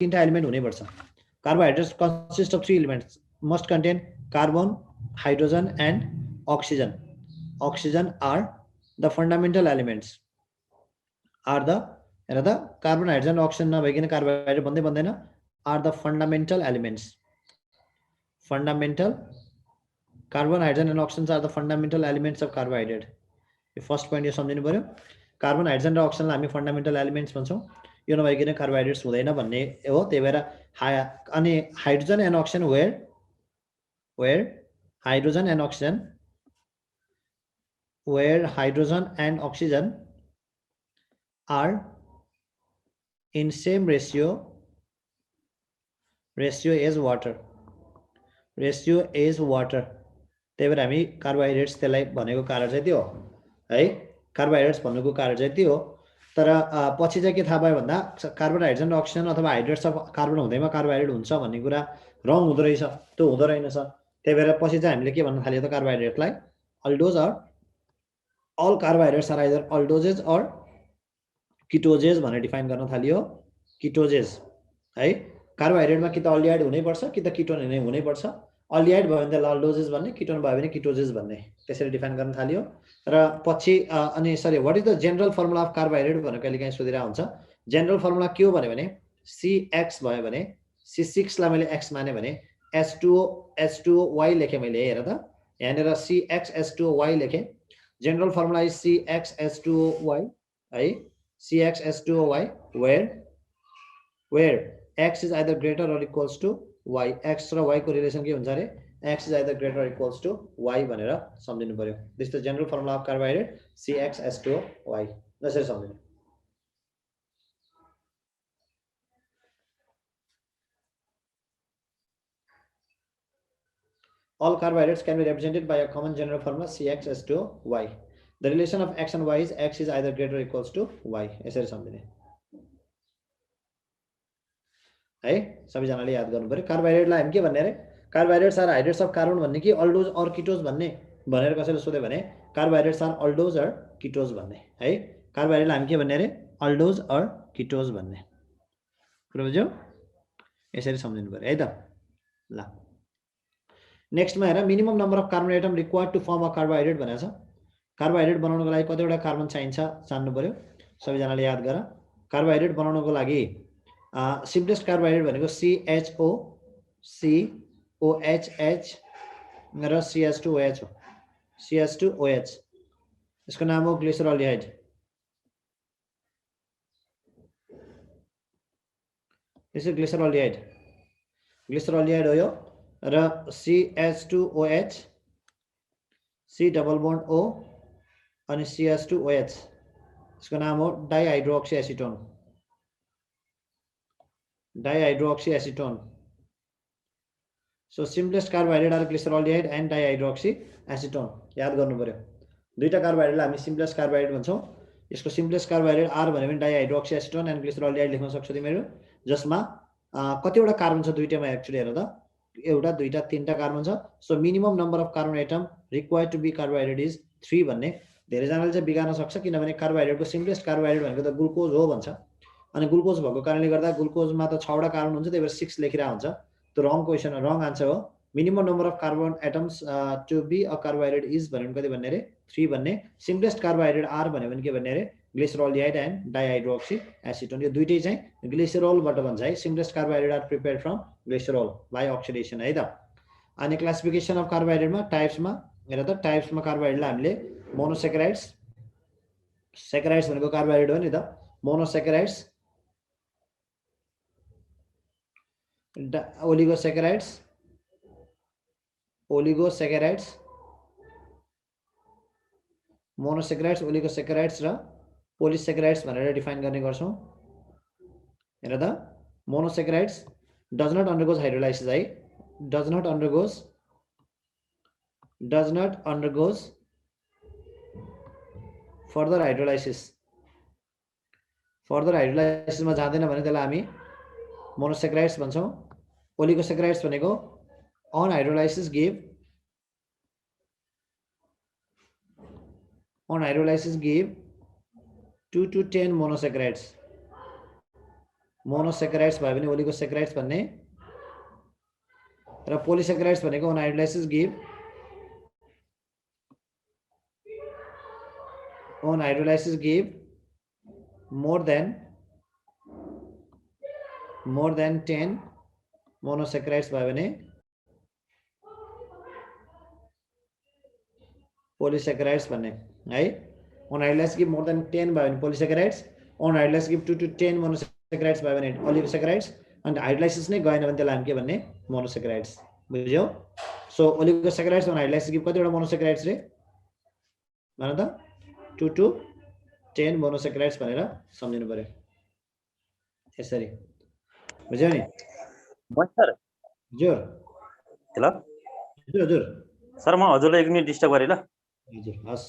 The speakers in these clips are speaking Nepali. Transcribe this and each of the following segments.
तीनटा एलिमेन्ट हुनैपर्छ carbohydrates consist of 3 elements must contain carbon hydrogen and oxygen. Oxygen are the fundamental elements. Are the carbon hydrogen oxygen नभइकन कार्बोहाइड्रेट बन्दै बन्दैन. Are the fundamental elements. Fundamental carbon hydrogen and oxygen are the fundamental elements of carbohydrate. यो फर्स्ट पोइन्ट यो सम्झिनु पर्यो. कार्बन हाइड्रोजन र अक्सिजनलाई हामी फन्डामेन्टल एलिमेन्ट्स भन्छौँ. यो नभइकन कार्बोहाइड्रेट्स हुँदैन भन्ने हो. त्यही भएर अनि hydrogen and oxygen where hydrogen and oxygen where hydrogen and oxygen are in same ratio as water. त्यही भएर हामी कार्बोहाइड्रेट्स त्यसलाई भनेको कारण चाहिँ त्यो हो है. कार्बोहाइड्रेट्स भन्नुको कारण चाहिँ त्यो हो. तर पछि चाहिँ के थाहा भयो भन्दा कार्बन हाइड्रोजन र अक्सिजन अथवा हाइड्रेट्स अफ कार्बन हुँदैमा कार्बोहाइड्रेट हुन्छ भन्ने कुरा रङ हुँदो रहेछ. त्यो हुँदो रहेनछ. त्यही भएर पछि चाहिँ हामीले के भन्न थाल्यो त कार्बोहाइड्रेटलाई aldose or all carbohydrates are either aldoses or ketoses भनेर डिफाइन गर्न थालियो. ketoses है. कार्बोहाइड्रेटमा कि त अल्डिहाइड हुनैपर्छ कि त किटोन हुनैपर्छ. अल्डिहाइड भयो भने त्यसलाई अल्डोजेस भन्ने, किटोन भयो भने किटोजेस भन्ने, त्यसरी डिफाइन गर्न थालियो. र पछि अनि sorry what is the general formula of carbohydrate भनेर कहिले काहीँ सोधिरहेको हुन्छ. जनरल फर्मुला के हो भने CX भयो भने C6 लाई मैले x माने भने H2O लेखेँ मैले. हेर त यहाँनिर CXH2O लेखेँ. General formula is CXH2OY, right? CXH2OY, where x is either greater or equals to y. X र y को relation के हुन्छ रे? X is either greater or equals to y भनेर सम्झिनु पर्यो. This is the general formula of carbohydrate CXH2OY. यसरी सम्झिनु. All carbohydrates can be represented by a common general formula CXH2OY. The relation of x and y is x is either greater or equals to y. यसरी सम्झिने है. सबैजनाले याद गर्नु पर्यो. कार्बोहाइड्रेटलाई हामी के भन्ने रे? Carbohydrates are hydrates of carbon भन्ने कि अल्डोज अर किटोज भन्ने भनेर कसैले सोध्यो भने कार्बोहाइड्रेट्स आर अल्डोज अर किटोज भन्ने है. कार्बोहाइड्रेटलाई हामी के भन्ने रे? अल्डोज अर किटोज भन्ने. कुरो बुझ्यौ? यसरी सम्झिनु पर्यो है त. ल नेक्स्टमा हेर minimum number of carbon atom required to form a carbohydrate भनेको छ. कार्बोहाइड्रेट बनाउनको लागि कतिवटा कार्बन चाहिन्छ जान्नु पर्यो. सबैजनाले याद गर. कार्बोहाइड्रेट बनाउनको लागि सिम्पलेस्ट कार्बोहाइड्रेट भनेको CHO, COHH र CH2OH हो. CH2OH यसको नाम हो ग्लिसरल्डिहाइड. यसो ग्लिसरल्डिहाइड हो यो. र CH2OH C double bond O अनि CH2OH यसको नाम हो dihydroxyacetone. So simplest carbohydrate are glyceraldehyde and dihydroxyacetone. याद गर्नु पर्यो. दुईटा कार्बोहाइड्रेटलाई हामी सिम्पलेस्ट कार्बोहाइड्रेट भन्छौँ. यसको सिम्पलेस्ट कार्बोहाइड्रेट आर भन्यो भने डाइहाइड्रोक्सी एसिटोन एन्ड ग्लिसरल्डिहाइड लेख्न सक्छौ तिमीहरू. जसमा कतिवटा कार्बन छ दुईटामा एक्चुअली हेर त. एउटा दुईटा तीनटा कार्बन छ. So minimum number of carbon atom required to be carbohydrate is 3 भन्ने. धेरैजनाले चाहिँ बिगार्न सक्छ किनभने कार्बोहाइड्रेटको सिम्पलेस्ट कार्बोहाइड्रेट भनेको त ग्लुकोज हो भन्छ. अनि ग्लुकोज भएको कारणले गर्दा ग्लुकोजमा त 6वटा कार्बन हुन्छ. त्यही भएर 6 लेखिरहेको हुन्छ. त्यो रङ क्वेसन हो. रङ आन्सर हो. Minimum number of carbon atoms to be a carbohydrate is भन्यो भने कति भन्ने रे? 3 भन्ने. सिम्पलेस्ट कार्बोहाइड्रेट आर भन्यो भने के भन्ने रे? Glyceraldehyde and dihydroxyacetone. यो दुईटै चाहिँ ग्लिसरलबाट भन्छ है. Simplest carbohydrate are prepared from glycerol by oxidation है त. अनि क्लासिफिकेसन अफ कार्बोहाइड्रेटमा टाइप्समा हेर त. टाइप्समा कार्बोहाइड्रेटलाई हामीले मोनोसेकेराइड्स, सेकेराइड्स भनेको कार्बोहाइड्रेट हो नि त. मोनोसेकेराइड्स, ओलिगोसेकेराइड्स मोनोसेकेराइड्स, ओलिगोसेकेराइड्स र पोलिसेकेराइड्स भनेर डिफाइन गर्ने गर्छौँ. हेर त. Monosaccharides does not undergo hydrolysis है. डज नट अन्डरगोज फर्दर हाइड्रोलाइसिसमा जाँदैन भने त्यसलाई हामी मोनोसेकेराइड्स भन्छौँ. ओलिगोसेकेराइड्स भनेको on hydrolysis give 2 to 10 monosaccharides. Monosaccharides भयो भने ओलिगोसेकेराइड्स भन्ने र पोलिसेकेराइड्स भनेको on hydrolysis give more than 10 monosaccharides भयो भने पोलिसेकेराइड्स भन्ने है on hydrolysis give more than 10 भयो भने polysaccharides on hydrolysis give 2 to 10 monosaccharides भयो भने ओलिगोसेकेराइड्स अनि हाइड्रोलाइसिस नै गएन भने त्यसलाई हामी के भन्ने मोनोसेकेराइड्स बुझ्यौ so oligosaccharides on hydrolysis give कतिवटा मोनोसेकेराइड्स रे भन त 2 to 10 मोनोसेकेराइड्स भनेर सम्झिनु पर्यो यसरी बुझ्यौ नि सर हजुर हेलो हजुर हजुर सर म हजुरलाई 1 मिनेट डिस्टर्ब गरे ल हजुर हस्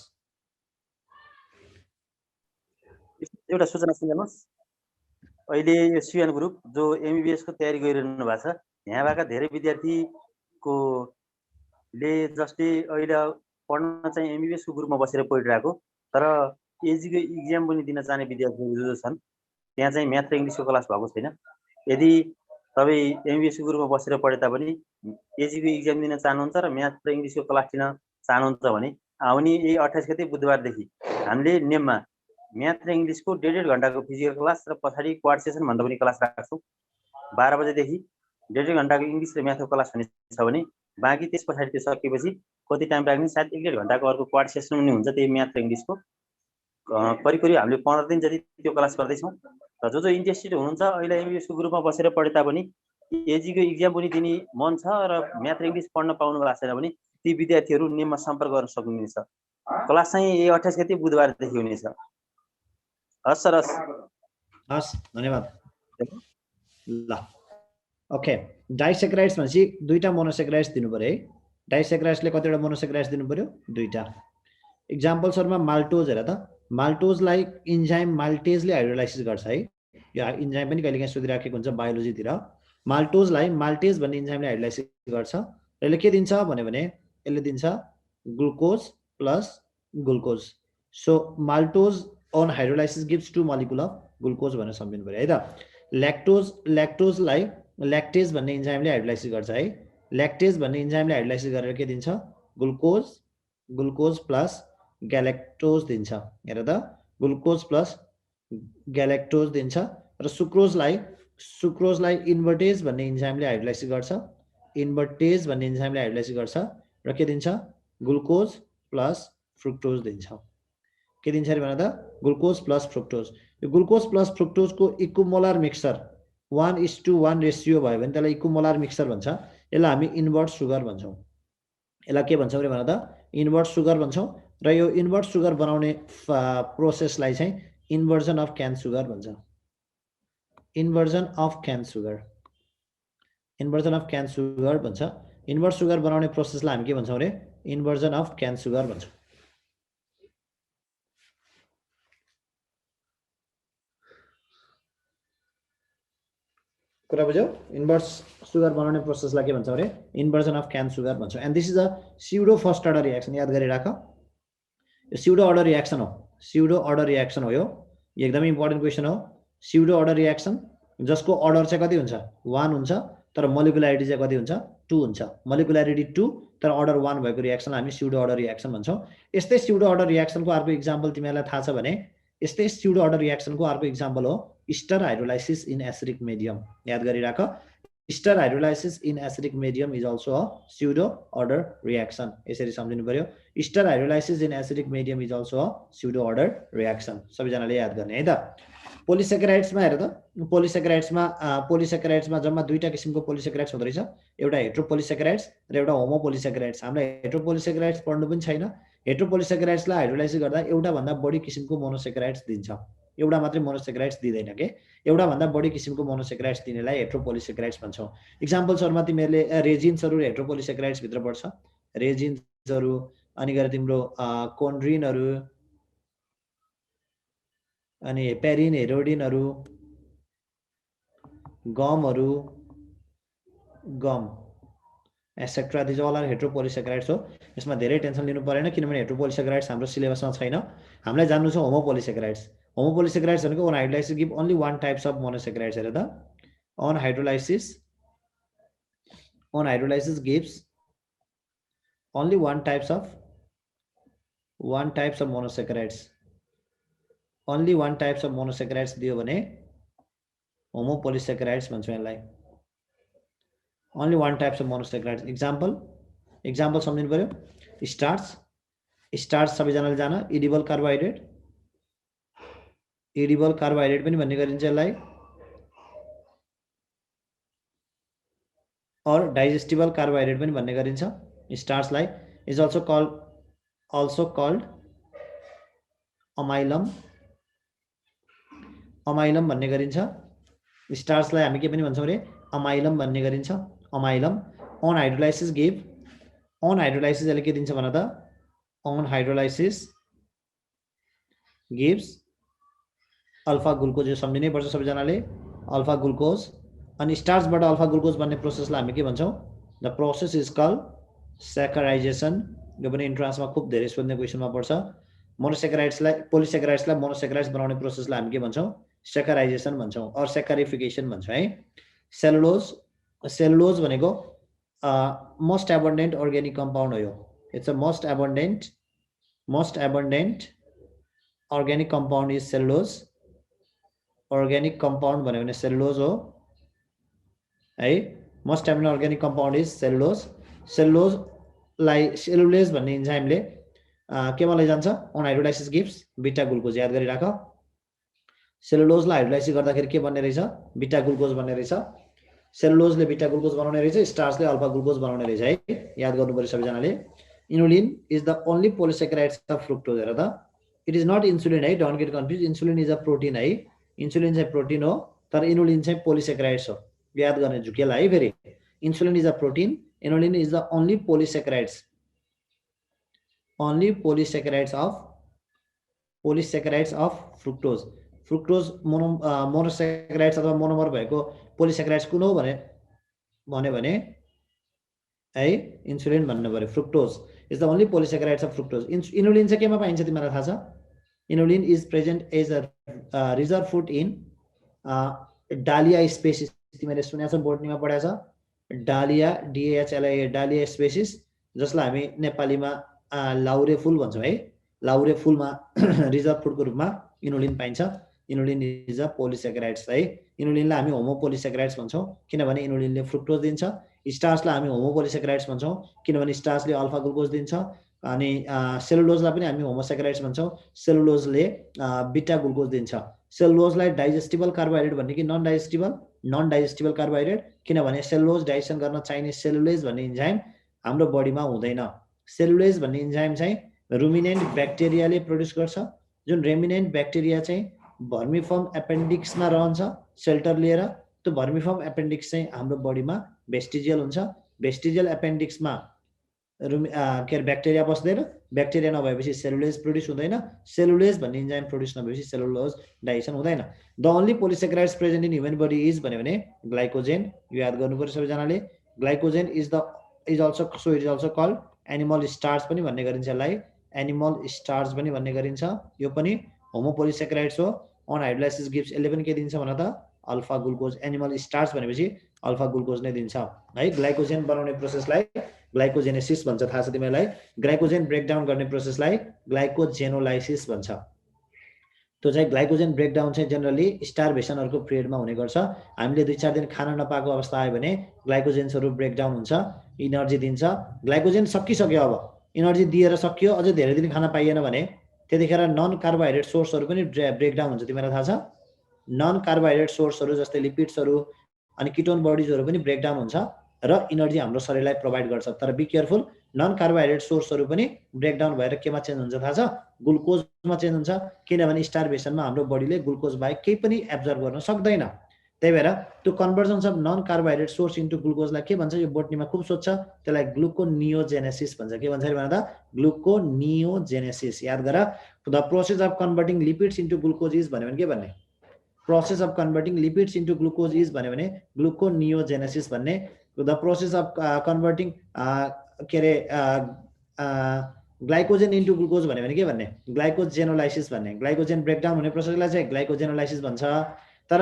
एउटा सूचना सुन्नुहोस् अहिले यो सिएन ग्रुप जो एमबीबीएस को तयारी गरिरहनु भएको छ यहाँबाट धेरै विद्यार्थीको ले जस्तै अहिले पढ्न चाहिँ एमबीबीएस को ग्रुपमा बसेर पढिरहेको तर एजीको एक्जाम पनि दिन चाहने विद्यार्थीहरू जो छन् त्यहाँ चाहिँ म्याथ र इङ्ग्लिसको क्लास भएको छैन यदि तपाईँ एमबीबीएस को ग्रुपमा बसेर पढे तापनि एजीको एक्जाम दिन चाहनुहुन्छ र म्याथ र इङ्ग्लिसको क्लास लिन चाहनुहुन्छ भने आउने यही 28 गते बुधबारदेखि हामीले नेममा म्याथ र इङ्ग्लिसको 1.5 घण्टाको फिजिकल क्लास र पछाडि क्वाड सेसन भन्दा पनि क्लास राख्छौँ 12 बजेदेखि 1.5 घण्टाको इङ्ग्लिस र म्याथको क्लास हुने छ भने बाँकी त्यस पछाडि त्यो सकेपछि कति टाइम राख्ने सायद 1.5 घण्टाको अर्को क्वाड सेसन पनि हुन्छ त्यही म्याथ र इङ्ग्लिसको करिब करिब हामीले 15 दिन जति त्यो क्लास गर्दैछौँ र जो इन्ट्रेस्टेड हुनुहुन्छ अहिले एमबीबीएसको ग्रुपमा बसेर पढे तापनि एजीको एक्जाम पनि दिने मन छ र म्याथ र इङ्ग्लिस पढ्न पाउनु भएको छैन भने ती विद्यार्थीहरू नेममा सम्पर्क गर्न सक्नुहुनेछ क्लास चाहिँ 28 गते बुधबारदेखि हुनेछ हस् सर हस् धन्यवाद ल ओके डाइसेकेराइड्स भनेपछि दुईटा मोनोसेकेराइड्स दिनु पर्यो है डाइसेकेराइड्सले कतिवटा मोनोसेकेराइड्स दिनु पर्यो दुईटा इक्जाम्पल्सहरुमा माल्टोज हेर त माल्टोजलाई इन्जाइम माल्टेजले हाइड्रोलाइसिस गर्छ है यो इन्जाइम पनि कहिलेकाहीँ सोधिराखेको हुन्छ बायोलोजीतिर माल्टोजलाई माल्टेज भन्ने इन्जाइमले हाइड्रोलाइसिस गर्छ र यसले के दिन्छ भने यसले दिन्छ glucose plus glucose so maltose on hydrolysis gives 2 molecule of glucose भनेर सम्झिनु पर्यो है त ल्याक्टोजलाई ल्याक्टेज भन्ने इन्जाइमले हाइड्रोलाइसिस गर्छ है ल्याक्टेज भन्ने इन्जाइमले हाइड्रोलाइसिस गरेर के दिन्छ ग्लुकोज प्लस ग्यालेक्टोज दिन्छ हेर त ग्लुकोज प्लस ग्यालेक्टोज दिन्छ र सुक्रोजलाई इन्भर्टेज भन्ने इन्जाइमले हाइड्रोलाइसिस गर्छ इन्भर्टेज भन्ने इन्जाइमले हाइड्रोलाइसिस गर्छ र के दिन्छ ग्लुकोज प्लस फ्रुक्टोज दिन्छ के दिन्छ रे भन त ग्लुकोज प्लस फ्रुक्टोज यो ग्लुकोज प्लस फ्रुक्टोज को इक्विमोलर मिक्सचर 1:1 रेशियो भयो भने त्यसलाई इक्विमोलर मिक्सचर भन्छ यसलाई हामी इन्भर्ट सुगर भन्छौं यसलाई के भन्छौं रे भन त इन्भर्ट सुगर भन्छौं र यो इन्भर्ट सुगर बनाउने प्रोसेसलाई चाहिँ इन्भर्जन अफ क्यान सुगर भन्छ इन्भर्जन अफ क्यान सुगर भन्छ इन्भर्ट सुगर बनाउने प्रोसेसलाई हामी के भन्छौं रे इन्भर्जन अफ क्यान सुगर भन्छौं कुरा बुझ्यौ इन्भर्स सुगर बनाउने प्रोसेसलाई के भन्छौं रे इन्भर्जन अफ क्यान सुगर भन्छौं and this is a pseudo first order reaction याद गरिराख यो स्युडो अर्डर रिएक्सन हो यो एकदमै इम्पोर्टेन्ट क्वेशन हो स्युडो अर्डर रिएक्सन जसको अर्डर चाहिँ कति हुन्छ 1 हुन्छ तर मोलिकुलारिटी चाहिँ कति हुन्छ 2 हुन्छ मोलिकुलारिटी 2 तर अर्डर 1 भएको रिएक्सनलाई हामी स्युडो अर्डर रिएक्सन भन्छौं यस्तै स्युडो अर्डर रिएक्सनको अर्को एक्जाम्पल तिमीलाई थाहा छ भने यस्तै स्युडो अर्डर रिएक्सनको अर्को एक्जाम्पल हो ester hydrolysis in acidic medium याद गरिराख ester hydrolysis in acidic medium is also a pseudo order reaction यसरी सम्झिनु पर्यो ester hydrolysis in acidic medium is also a pseudo order reaction सबैजनाले याद गर्ने है त पोलिसेकेराइड्समा हेर त पोलिसेकेराइड्समा जम्मा दुईटा किसिमको पोलिसेकेराइड्स हुँदै छ एउटा हेट्रोपोलिसेकेराइड्स र एउटा होमोपोलिसेकेराइड्स हामीलाई हेट्रोपोलिसेकेराइड्स पढ्नु पनि छैन हेट्रोपोलिसेकेराइड्सलाई हाइड्रोलाइसिस गर्दा एउटा भन्दा बढी किसिमको मोनोसेकेराइड्स दिन्छ एउटा मात्रै मोनोसेकेराइड्स दिदैन के एउटा भन्दा बढी किसिमको मोनोसेकेराइड्स दिनेलाई हेट्रोपोलिसेकेराइड्स भन्छौं एक्जाम्पल्सहरुमा तिमीहरुले रेजिन्सहरु हेट्रोपोलिसेकेराइड्स भित्र पर्छ रेजिन्सहरु अनि गरे तिम्रो कोन्ड्रिनहरु अनि हेपेरिन हेरोडिनहरु gum etcetera these all are heteropolysaccharides हो यसमा धेरै टेन्सन लिनु परेन किनभने हेट्रोपोलिसेकेराइड्स हाम्रो सिलेबसमा छैन हामीलाई जान्नु छ होमोपोलिसेकेराइड्स होमोपोलिसेकेराइड्स भनेको on hydrolysis give only one types of monosaccharides हेर त on hydrolysis gives only one types of monosaccharides, only one types of monosaccharides दियो भने homopolysaccharides भन्छौँ यसलाई, only one types of monosaccharides. example सम्झिनु पर्यो. स्टार्च सबैजनाले जान इडिबल कार्बोहाइड्रेट पनि भन्ने गरिन्छ यसलाई, और डाइजेस्टिबल कार्बोहाइड्रेट पनि भन्ने गरिन्छ. स्टार्चलाई इज also called amylum भन्ने गरिन्छ. स्टार्चलाई हामी के पनि भन्छौँ रे, amylum भन्ने गरिन्छ. amylum on hydrolysis यसले के दिन्छ भन त, on hydrolysis gives alpha glucose. यो सम्झिनै पर्छ सबैजनाले, अल्फा ग्लुकोज. अनि स्टार्चबाट अल्फा ग्लुकोज बन्ने प्रोसेसलाई हामी के भन्छौँ, द प्रोसेस इज कल्ड सैकराइजेसन. यो पनि इन्ट्रान्समा खूब धेरै सोध्ने क्वेसनमा पर्छ. पोलिसेकेराइड्सलाई मोनोसेकेराइड्स बनाउने प्रोसेसलाई हामी के भन्छौँ, सैकराइजेसन भन्छौँ, और सैकरिफिकेसन भन्छौँ है. सेलुलोज भनेको मोस्ट एबन्डेन्ट अर्ग्यानिक कम्पाउन्ड हो. यो it's a most abundant organic compound is cellulose. Organic compound भन्यो भने सेलुलोज हो है. Most abundant organic compound is cellulose. Cellulase भन्ने इन्जाइमले केमा लैजान्छ, on hydrolysis gives beta glucose. याद गरिराख, सेलुलोजलाई हाइड्रोलाइसिस गर्दाखेरि के बन्ने रहेछ, बिटा ग्लुकोज बन्ने रहेछ. सेलुलोजले बिटा ग्लुकोज बनाउने रहेछ, स्टार्चले अल्फा ग्लुकोज बनाउने रहेछ है. याद गर्नु पर्यो सबैजनाले. Inulin is the only polysaccharides of fructose. हेर त, इट इज नट इन्सुलिन है, don't get confuse. Insulin is a protein है, इन्सुलिन चाहिँ प्रोटिन हो, तर इनुलिन चाहिँ पोलिसेकेराइड्स हो. याद गर्ने झुकेला है फेरि. Insulin is a protein, inulin is the only polysaccharides of fructose. Fructose monosaccharides अथवा मोनोमर भएको पोलिसेकेराइड्स कुन हो भने है, इन्सुलिन भन्नु पर्यो. Fructose is the only polysaccharides of fructose. Inulin चाहिँ केमा पाइन्छ तिमीलाई थाहा छ? Inulin is present as a reserve food in dahlia species. तिमीले सुनेको छ, बोटनीमा पढाएको छ, डालिया, DAHLIA, डालिया स्पेसिस, जसलाई हामी नेपालीमा लाउरे फुल भन्छौँ है. लाउरे फुलमा रिजर्भ फुडको रूपमा इनुलिन पाइन्छ. इनुलिन इज अ पोलिसेकेराइड्स है. इनुलिनलाई हामी होमोपोलिसेकेराइड्स भन्छौँ किनभने इनुलिनले फ्रुक्टोज दिन्छ. स्टार्चलाई हामी होमोपोलिसेकेराइड्स भन्छौँ किनभने स्टार्चले अल्फा ग्लुकोज दिन्छ. अनि सेलुलोजलाई पनि हामी होमोसेकेराइड्स भन्छौँ, सेलुलोजले बिटा ग्लुकोज दिन्छ. सेलुलोजलाई डाइजेस्टिबल कार्बोहाइड्रेट भन्ने कि नन डाइजेस्टिबल कार्बोहाइड्रेट, किनभने सेलुलोज डाइजेसन गर्न चाहिने सेलुलेज भन्ने इन्जाइम हाम्रो बडीमा हुँदैन. सेलुलेज भन्ने इन्जाइम चाहिँ रुमिनेन्ट ब्याक्टेरियाले प्रोड्युस गर्छ. जुन रेमिनेन्ट ब्याक्टेरिया चाहिँ भर्मिफर्म एपेन्डिक्समा रहन्छ सेल्टर लिएर. त्यो भर्मिफर्म एपेन्डिक्स चाहिँ हाम्रो बडीमा भेस्टिजियल हुन्छ. भेस्टिजियल एपेन्डिक्समा के अरे ब्याक्टेरिया बस्दैन. ब्याक्टेरिया नभएपछि सेलुलेज प्रोड्युस हुँदैन. सेलुलेज भन्ने इन्जाइम प्रोड्युस नभएपछि सेलुलोज डाइजेसन हुँदैन. The only polysaccharides present in human body is भन्यो भने ग्लाइकोजेन. यो याद गर्नु पर्यो सबैजनाले. Glycogen is also called animal starch पनि भन्ने गरिन्छ यसलाई. एनिमल स्टार्च पनि भन्ने गरिन्छ. यो पनि होमोपोलिसेकेराइड्स हो. अन हाइड्रोलाइसिस गिव्स यसले पनि के दिन्छ भन त, अल्फा ग्लुकोज. एनिमल स्टार्च भनेपछि अल्फा ग्लुकोज नै दिन्छ है. ग्लाइकोजेन बनाउने प्रोसेसलाई ग्लाइकोजेनेसिस भन्छ, थाहा छ तिमीलाई. ग्लाइकोजेन ब्रेकडाउन गर्ने प्रोसेसलाई ग्लाइकोजेनोलाइसिस भन्छ. त्यो चाहिँ ग्लाइकोजेन ब्रेकडाउन चाहिँ जेनरली स्टारभेसनहरूको पिरियडमा हुने गर्छ. हामीले 2-4 दिन खान नपाएको अवस्था आयो भने ग्लाइकोजेन्सहरू ब्रेकडाउन हुन्छ, इनर्जी दिन्छ. ग्लाइकोजेन सकिसक्यो, अब इनर्जी दिएर सकियो, अझै धेरै दिन खान पाइएन भने त्यतिखेर नन कार्बोहाइड्रेट सोर्सहरू पनि ब्रेकडाउन हुन्छ. तिमीलाई थाहा छ, नन कार्बोहाइड्रेट सोर्सहरू जस्तै लिपिड्सहरू अनि किटोन बडिजहरू पनि ब्रेकडाउन हुन्छ र इनर्जी हाम्रो शरीरलाई प्रोभाइड गर्छ. तर बी केयरफुल, नन कार्बोहाइड्रेट सोर्सहरू पनि ब्रेकडाउन भएर केमा चेन्ज हुन्छ थाहा छ? ग्लुकोजमा चेन्ज हुन्छ. किनभने स्टारभेसनमा हाम्रो बडीले ग्लुकोज बाहेक केही पनि एब्जर्भ गर्न सक्दैन. त्यही भएर त्यो conversions of non carbohydrate source into ग्लुकोजलाई के भन्छ? यो बोटनीमा खूब सोध्छ, त्यसलाई ग्लुकोनियोजेनेसिस भन्छ. के भन्छ भन त? ग्लुकोनियोजेनेसिस. याद गर, the process of converting lipids into glucose is भन्यो भने के भन्ने? Process of converting lipids into glucose is भन्यो भने ग्लुकोनियोजेनेसिस भन्ने. द प्रोसेस अफ कन्भर्टिङ के अरे ग्लाइकोजेन इन्टु ग्लुकोज भन्यो भने के भन्ने ग्लाइकोजेनोलाइसिस भन्ने ग्लाइकोजेन ब्रेकडाउन हुने प्रोसेसलाई चाहिँ ग्लाइकोजेनोलाइसिस भन्छ तर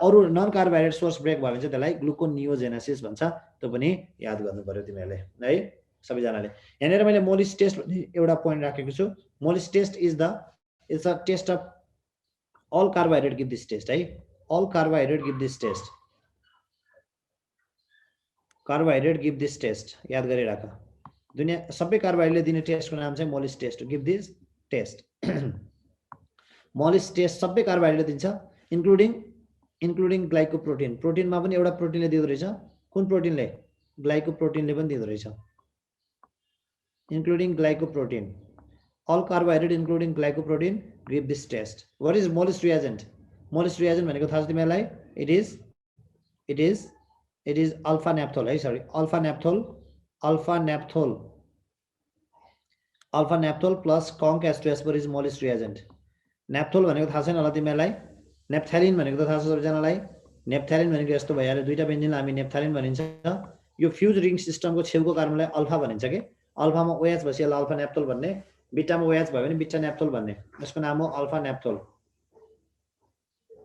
अरु नन कार्बोहाइड्रेट सोर्स ब्रेक भयो भने चाहिँ त्यसलाई ग्लुकोनियोजेनेसिस भन्छ त्यो पनि याद गर्नु पर्यो तिमीहरूले है सबैजनाले यहाँनिर मैले मोलिस टेस्ट भन्ने एउटा पोइन्ट राखेको छु Molisch test is a test of all carbohydrate give this test है all carbohydrate give this test carbohydrate give this test याद गरिराख दुनिया सबै कार्बोहाइड्रेटले दिने टेस्टको नाम चाहिँ Molisch test give this test Molisch test सबै कार्बोहाइड्रेटले दिन्छ इन्क्लुडिङ ग्लाइकोप्रोटिन प्रोटिनमा पनि एउटा प्रोटिनले दिँदो रहेछ कुन प्रोटिनले ग्लाइकोप्रोटिनले पनि दिँदो रहेछ including ग्लाइकोप्रोटिन all carbohydrate including glycoprotein give this test what is molis reagent भनेको थाहा छ तिमीलाई it is alpha naphthol है sorry alpha naphthol plus conc H2SO4 is molis reagent naphthol भनेको थाहा छैन होला तिमीलाई नेप्थ्यालिन भनेको त थाहा छ सबैजनालाई नेप्थ्यालिन भनेको यस्तो भइहाल्यो दुईटा बेन्जिनलाई हामी नेप्थ्यालिन भनिन्छ यो फ्युज रिङ सिस्टमको छेउको कार्बनलाई अल्फा भनिन्छ के अल्फामा OH भएपछि यसलाई अल्फा नेप्थोल भन्ने बीटामा OH भयो भने बीटा नेप्थोल भन्ने यसको नाम हो अल्फा नेप्थोल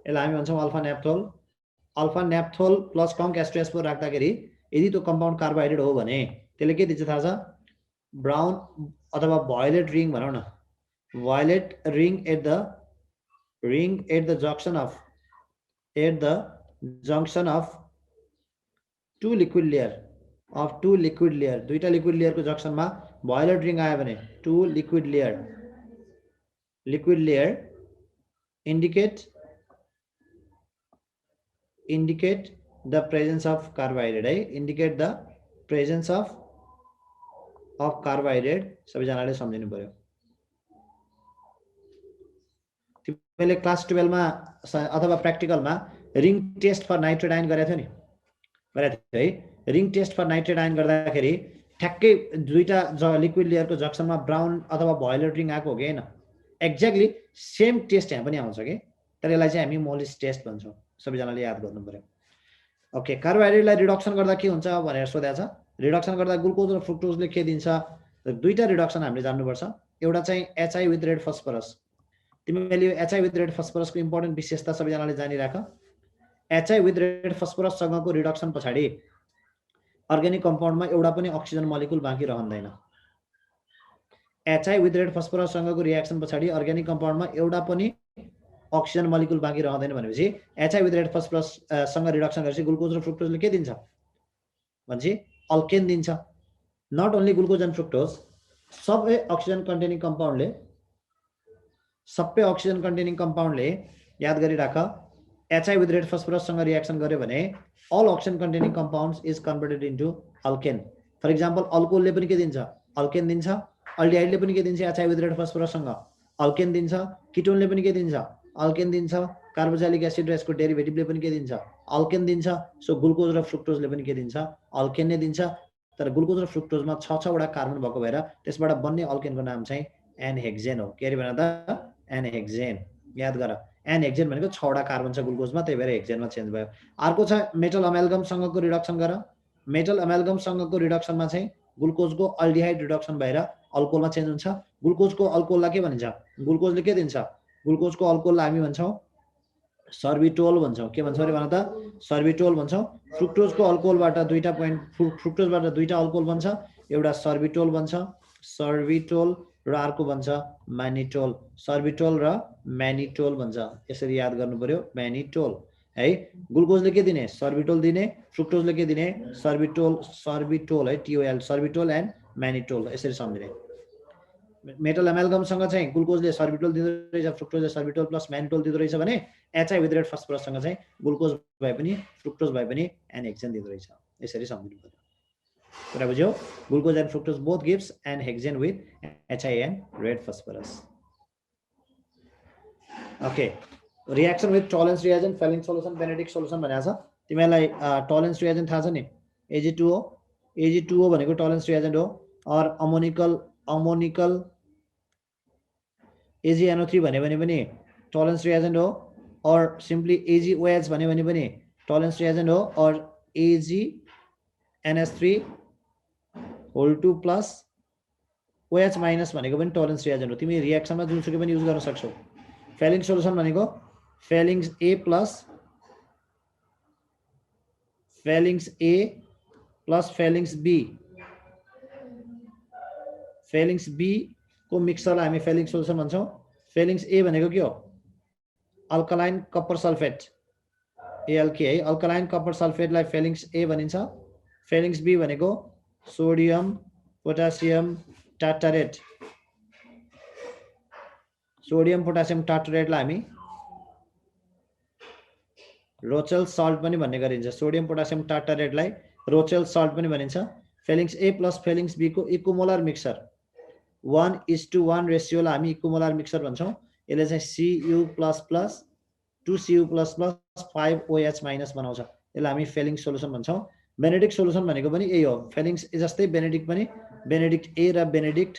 यसलाई हामी भन्छौँ अल्फा नेप्थोल प्लस कन्क H2SO4 राख्दाखेरि यदि त्यो कम्पाउन्ड कार्बोहाइड्रेट हो भने त्यसले के दिन्छ थाहा छ ब्राउन अथवा violet ring भनौँ न violet ring at the junction of two liquid layer दुईटा लिक्विड लेयर को जंक्शन में violet ring आयो भने two liquid layer indicate the presence of carbohydrate है indicate the presence of carbohydrate सबैजनाले सम्झिनु पर्यो तिमीले क्लास 12 मा अथवा प्र्याक्टिकल मा रिङ टेस्ट फर नाइट्रोडाइन गरेको थियो है रिङ टेस्ट फर नाइट्रोडाइन गर्दाखेरि ठ्याक्कै दुईटा लिक्विड लेयरको जंक्सनमा ब्राउन अथवा violet ring आएको हो कि हैन एक्ज्याक्टली सेम टेस्ट यहाँ पनि आउँछ के तर यसलाई चाहिँ हामी मोलिस टेस्ट भन्छौं सबैजनाले याद गर्नु पर्यो ओके कार्बोहाइड्रेटलाई रिडक्सन गर्दा के हुन्छ भनेर सोधेको छ रिडक्सन गर्दा ग्लुकोज र फ्रुक्टोजले के दिन्छ दुईटा रिडक्सन हामीले जान्नु पर्छ एउटा चाहिँ HI विथ रेड फस्फरस तिमीले यो HI विथ रेड फस्फरसको इम्पोर्टेन्ट विशेषता सबैजनाले जानिराख HI विथ रेड फस्फरस सँगको रिडक्सन पछाडी अर्ग्यानिक कम्पाउन्डमा एउटा पनि अक्सिजन मोलिक्युल बाँकी रहँदैन HI विथ रेड फस्फरस सँगको रिएक्सन पछाडी अर्ग्यानिक कम्पाउन्डमा एउटा पनि अक्सिजन मोलिक्युल बाँकी रहँदैन भनेपछि HI विथ रेड फस्फरस सँग रिडक्सन गरेपछि ग्लुकोज र फ्रुक्टोजले के दिन्छ भन्छ अल्केन दिन्छ not only glucose and fructose सबै अक्सिजन कन्टेनिङ कम्पाउन्डले याद गरिराख HI विथ रेड फस्फरस सँग रिएक्सन गर्यो भने all oxygen containing compounds is converted into alkane for example alcohol ले पनि के दिन्छ alkane दिन्छ aldehyde ले पनि के दिन्छ HI with red phosphorus सँग alkane दिन्छ ketone ले पनि के दिन्छ alkane दिन्छ कार्बोक्सिलिक एसिड र यसको डेरिभेटिभ ले पनि के दिन्छ alkane दिन्छ सो ग्लुकोज र फ्रुक्टोज ले पनि के दिन्छ alkane नै दिन्छ तर ग्लुकोज र फ्रुक्टोज मा 6 वटा कार्बन भएको भएर त्यसबाट बन्ने अल्केन को नाम चाहिँ एनहेक्सेन हो के भन्छ त एनहेक्सेन याद गर एनहेक्सेन भनेको 6 वटा कार्बन छ ग्लुकोजमा त्यही भएर हेक्सेनमा चेन्ज भयो अर्को छ मेटल अमाल्गम सँगको रिडक्सन गर मेटल अमाल्गम सँगको रिडक्सनमा चाहिँ ग्लुकोजको अल्डिहाइड रिडक्सन भएर अल्कोहलमा चेन्ज हुन्छ ग्लुकोजको अल्कोहललाई के भनिन्छ ग्लुकोजले के दिन्छ ग्लुकोजको अल्कोहललाई हामी भन्छौं सर्बिटोल भन्छौं के भन्छौं रे भन त सर्बिटोल भन्छौं फ्रुक्टोजको अल्कोहलबाट फ्रुक्टोजबाट दुईटा अल्कोहल बन्छ एउटा सर्बिटोल बन्छ सर्बिटोल र अर्को भन्छ म्यानिटोल सर्बिटोल र म्यानिटोल भन्छ यसरी याद गर्नु पर्यो म्यानिटोल है ग्लुकोजले के दिने सर्बिटोल दिने फ्रुक्टोजले के दिने सर्बिटोल है टीओएल सर्बिटोल एन्ड म्यानिटोल यसरी सम्झिने मेटल अमाल्गम सँग चाहिँ ग्लुकोजले सर्बिटोल दिँदो रहेछ फ्रुक्टोजले सर्बिटोल प्लस म्यानिटोल दिँदो रहेछ भने HI विथ रेड फस्फरस सँग चाहिँ ग्लुकोज भए पनि फ्रुक्टोज भए पनि एनहेक्सेन दिँदो रहेछ यसरी सम्झिनु पर्यो कुरा बुझ्यौ glucose and fructose both gives n hexane with HI and red phosphorus okay reaction with Tollens reagent Fehling solution Benedict solution भनेको छ तिमीलाई टोलेन्स रिएजेन्ट थाहा छ नि Ag2O भनेको टोलेन्स रिएजेन्ट हो और अमोनिकल AgNO3 भन्यो भने पनि टोलेन्स रिएजेन्ट हो और सिम्पली AgOH भन्यो भने पनि टोलेन्स रिएजेन्ट हो और AgNH3 whole 2 plus OH minus भनेको पनि टोलेन्स रिएजेन्ट हो, तिमी रिएक्सनमा जुनसुकै पनि युज गर्न सक्छौ। फेलिङ्स सोलुसन भनेको फेलिङ्स A प्लस फेलिङ्स B, फेलिङ्स B को मिक्सरलाई हामी फेलिङ्स सोलुसन भन्छौँ। फेलिङ्स A भनेको के हो? अल्कलाइन कपर सल्फेट ALK है, अल्कलाइन कपर सल्फेटलाई फेलिङ्स A भनिन्छ। फेलिङ्स B भनेको सोडियम पोटासियम टार्टारेट, सोडियम पोटासियम टार्टारेटलाई हामी रोचेल सल्ट पनि भन्ने गरिन्छ। सोडियम पोटासियम टार्टारेटलाई रोचेल सल्ट पनि भनिन्छ। फेलिङ्स A प्लस फेलिङ्स B को इक्विमोलर मिक्सर 1:1 रेसियोलाई हामी इक्विमोलर मिक्सर भन्छौँ। यसले चाहिँ Cu++ 2Cu++ 5OH माइनस बनाउँछ, यसलाई हामी फेलिङ्स सोलुसन भन्छौँ। बेनेडिक्ट सोलुसन भनेको पनि यही हो, फेलिङ्स जस्तै बेनेडिक्ट पनि बेनेडिक्ट A र बेनेडिक्ट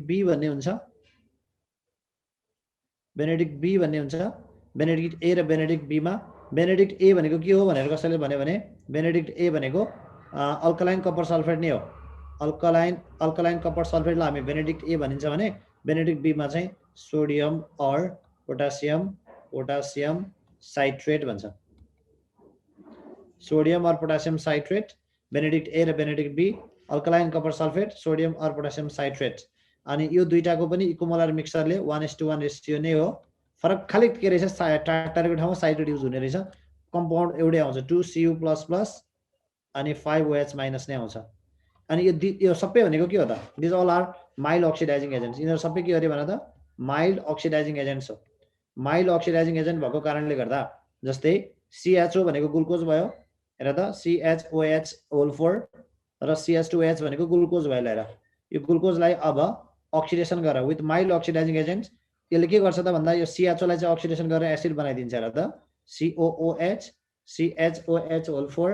B भन्ने हुन्छ। बेनेडिक्ट B भन्ने हुन्छ। बेनेडिक्ट A र बेनेडिक्ट B मा बेनेडिक्ट A भनेको के हो भनेर कसैले भन्यो भने बेनेडिक्ट A भनेको अल्कलाइन कपर सल्फेट नै हो। अल्कलाइन कपर सल्फेटलाई हामी बेनेडिक्ट A भनिन्छ भने बेनेडिक्ट B मा चाहिँ सोडियम और पोटासियम साइट्रेट भन्छ। सोडियम और पोटासियम साइट्रेट, बेनेडिक्ट A र Benedict B, alkaline copper sulphate, sodium और पोटासियम साइट्रेट। अनि यो दुईटाको पनि इक्विमोलर मिक्सरले 1:1 रेसियो नै हो। फरक खाली के रहेछ, टार्टारेटको ठाउँमा साइट्रेट युज हुने रहेछ। कम्पाउन्ड एउटै आउँछ 2Cu++ अनि 5OH माइनस नै आउँछ। अनि यो सबै भनेको के हो त? This all are mild oxidising agents. यिनीहरू सबै के अरे भन त? माइल्ड अक्सिडाइजिङ एजेन्ट्स हो। माइल्ड अक्सिडाइजिङ एजेन्ट भएको कारणले गर्दा जस्तै CHO भनेको ग्लुकोज भयो, हेर त CHOH4 र CH2OH भनेको ग्लुकोज भयो। हेर यो ग्लुकोजलाई अब अक्सिडेसन गर विथ माइल्ड अक्सिडाइजिङ एजेन्ट, यसले के गर्छ त भन्दा यो CHO लाई चाहिँ अक्सिडेसन गरेर एसिड बनाइदिन्छ। हेर त COOH, CHOH4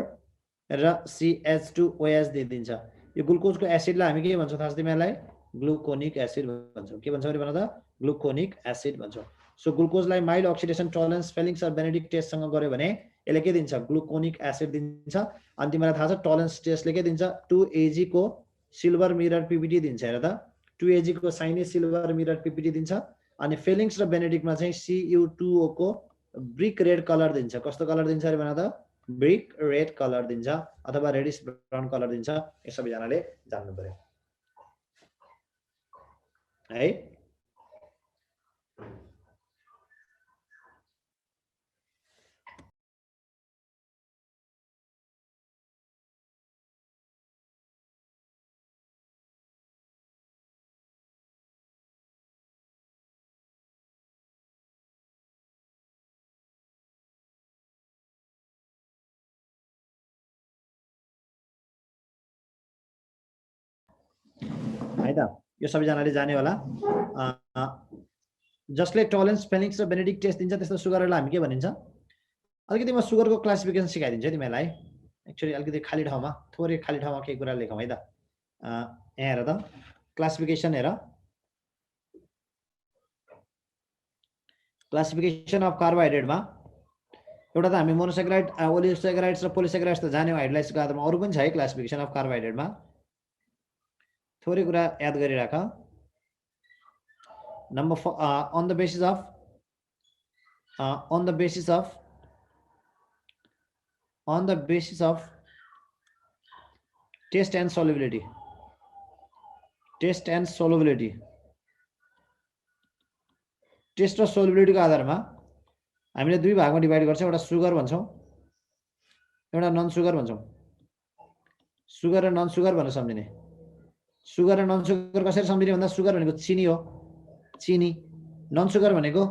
र CH2OH दिइदिन्छ। यो ग्लुकोजको एसिडलाई हामी के भन्छौँ थाहा छ तिमीहरूलाई? ग्लुकोनिक एसिड भन्छौँ। के भन्छौँ भन त? ग्लुकोनिक एसिड भन्छौँ। सो ग्लुकोजलाई माइल्ड अक्सिडेसन टोलेरेन्स फेलिङ्स र बेनेडिक्ट टेस्टसँग गर्यो भने यसले के दिन्छ? ग्लुकोनिक एसिड दिन्छ। अनि तिमीलाई थाहा छ टोलेरेन्स टेस्टले के दिन्छ? 2 को सिल्भर मिरर PPT दिन्छ। हेर त 2 को साइनी सिल्भर मिरर PPT दिन्छ। अनि फेलिङ्स र बेनेडिक्टमा चाहिँ Cu2O को ब्रिक रेड कलर दिन्छ। कस्तो कलर दिन्छ अरे भन त? ब्रिक रेड कलर दिन्छ अथवा रेडिस ब्राउन कलर दिन्छ। यो सबैजनाले जान्नु पर्यो है। है त यो सबैजनाले जाने होला। जसले टोलेरेन्स फेलिङ्स र बेनेडिक्ट टेस्ट दिन्छ त्यस्तो सुगरलाई हामी के भनिन्छ? अलिकति म सुगरको क्लासिफिकेसन सिकाइदिन्छु है तिमीहरूलाई। एक्चुअली अलिकति खाली ठाउँमा थोरै खाली ठाउँमा केही कुरा लेखौँ है त। यहाँ हेर त क्लासिफिकेसन हेर। क्लासिफिकेसन अफ कार्बोहाइड्रेटमा एउटा त हामी मोनोसेक्राइड, ओलिगोसेक्राइड्स र पोलिसेक्राइड्स त जान्यौँ हाइड्रोलाइसिसको आधारमा। अरू पनि छ है क्लासिफिकेसन अफ कार्बोहाइड्रेटमा, थोरै कुरा याद गरिराख। Number on the basis of taste and solubility, taste र सोलुबिलिटीको आधारमा हामीले दुई भागमा डिभाइड गर्छौँ। एउटा सुगर भन्छौँ, एउटा नन सुगर भन्छौँ। सुगर र नन सुगर भनेर सम्झिने। सुगर र नन सुगर कसरी सम्झिने भन्दा सुगर भनेको चिनी हो, चिनी। नन सुगर भनेको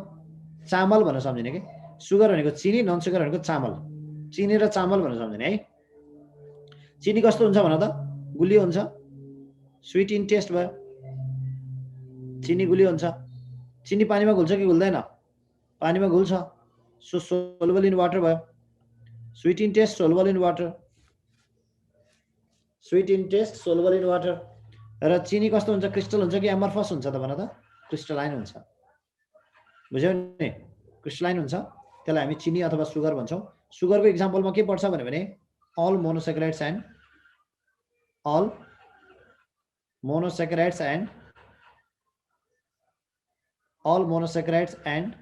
चामल भनेर सम्झिने कि सुगर भनेको चिनी, नन सुगर भनेको चामल। चिनी र चामल भनेर सम्झिने है। चिनी कस्तो हुन्छ भन त? गुलियो हुन्छ, स्वीट इन टेस्ट भयो। चिनी गुलियो हुन्छ। चिनी पानीमा घुल्छ कि घुल्दैन? पानीमा घुल्छ। सो सोलुबल इन वाटर भयो। Sweet in taste, soluble in water. Sweet in taste, soluble in water. र चिनी कस्तो हुन्छ? क्रिस्टल हुन्छ कि एमर्फस हुन्छ त भन त? क्रिस्टलाइन हुन्छ। बुझ्यौ नि? क्रिस्टलाइन हुन्छ, त्यसलाई हामी चिनी अथवा सुगर भन्छौँ। सुगरको इक्जाम्पलमा के पर्छ भने all monosaccharides and all monosaccharides and all monosaccharides and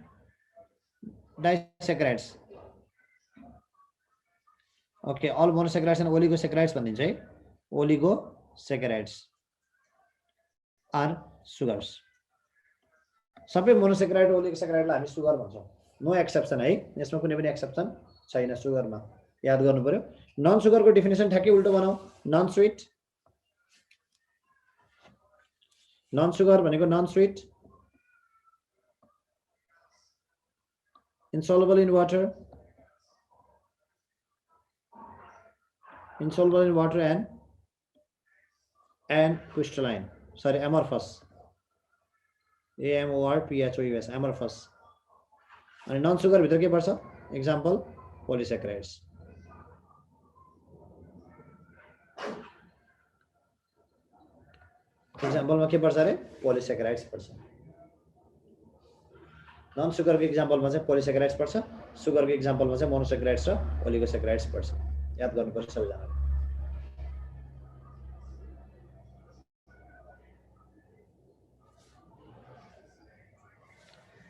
disaccharides. Okay, all monosaccharides and oligosaccharides भनिन्छ है. Oligosaccharides are sugars. सबै मोनोसेक्राइड ओलिगोसेक्राइडलाई हामी सुगर भन्छौँ. नो एक्सेप्सन है, यसमा कुनै पनि एक्सेप्सन छैन सुगरमा. याद गर्नु पर्यो. नन सुगरको डेफिनेसन ठ्याक्कै उल्टो बनाऊ. नन स्वीट, नन सुगर भनेको non sweet, insoluble in water, insoluble in water and crystalline. Sorry, amorphous. AMORPHOUS, amorphous. अनि नन सुगर भित्र के पर्छ? एक्जाम्पल पोलिसेक्राइड्स. एक्जाम्पलमा के पर्छ रे? पोलिसेक्राइड्स पर्छ. नन सुगरको एक्जाम्पलमा चाहिँ पोलिसेक्राइड्स पर्छ, सुगरको एक्जाम्पलमा चाहिँ मोनोसेक्राइड्स र ओलिगोसेक्राइड्स पर्छ. याद गर्नुपर्छ सबैजनाले.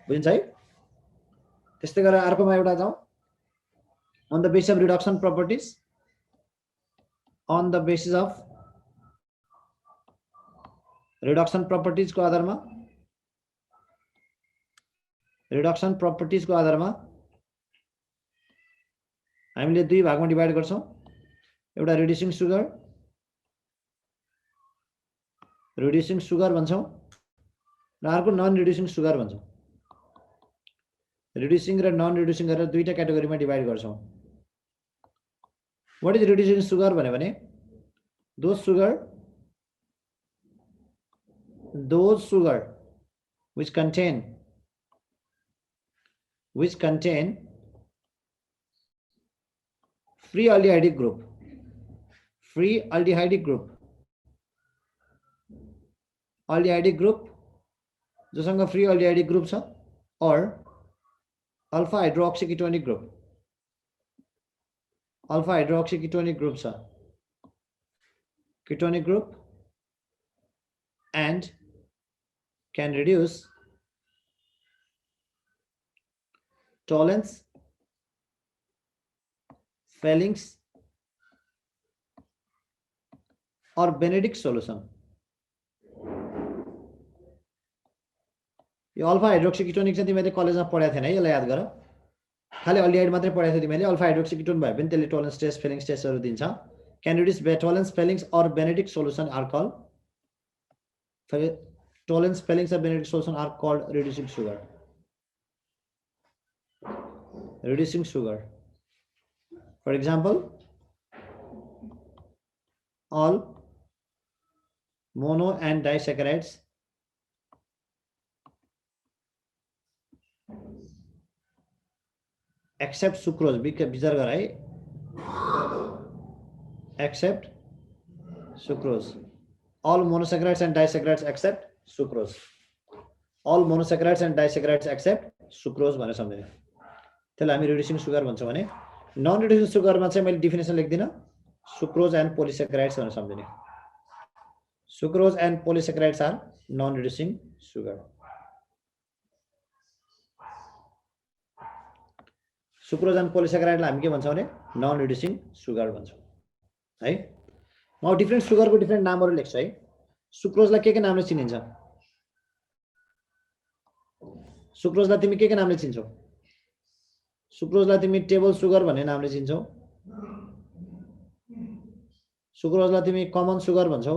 बुझिन्छ है? त्यस्तै गरेर अर्कोमा एउटा जाउँ. on the basis of reduction properties, on the basis of reduction properties को आधारमा, reduction properties को आधारमा हामीले दुई भागमा डिभाइड गर्छौं. एउटा reducing sugar भन्छौं र अर्को नन रिड्युसिङ सुगर भन्छौं. रिड्युसिङ र नन रिड्युसिङ गरेर दुईटा क्याटेगोरीमा डिभाइड गर्छौं. व्हाट इज रिड्युसिङ सुगर भने those sugar which contain free aldehydic group, जोसँग फ्री aldehydic group छ, or alpha hydroxyketonic group छ, ketonic group, and can reduce Tollens, Fellings or Benedict solution. यो अल्फा हाइड्रोक्सीकेटोनिक चाहिँ तिमीले कलेजमा पढाएको थिएन है, यसलाई याद गर. खाली अल्डिहाइड मात्रै पढाएको थियो तिमीले. अल्फा हाइड्रोक्सीकेटोन भयो भने त्यसले टोलेन्स टेस्ट, फेलिङ्स टेस्टहरु दिन्छ. Can reduce Tollens, Fellings or Benedict solution are called Tollens, Fellings or Benedict solution are called reducing sugar. Reducing sugar. For example, all mono and disaccharides except sucrose, विचार गर है, except sucrose. All monosaccharides and disaccharides except sucrose. All monosaccharides and disaccharides except sucrose भनेर सम्झिने. त्यसलाई हामी रिड्युसिङ सुगर भन्छौं भने नन रिड्युसिङ सुगरमा चाहिँ मैले डेफिनेसन लेख्दिन, सुक्रोज एन्ड पोलिसेक्राइड्स भनेर सम्झिने. Sucrose and polysaccharides are non reducing sugar. Sucrose and पोलिसेक्राइडलाई हामी के भन्छौं भने नन रिड्युसिङ सुगर भन्छौं है. म डिफरेन्ट सुगरको डिफरेन्ट नामहरु लेख्छु है. सुक्रोजलाई के नामले चिनिन्छ? सुक्रोजलाई तिमी के नामले चिन्छौ? सुक्रोजलाई तिमी टेबल सुगर भन्ने नामले चिन्छौ. सुक्रोजलाई तिमी कमन सुगर भन्छौ.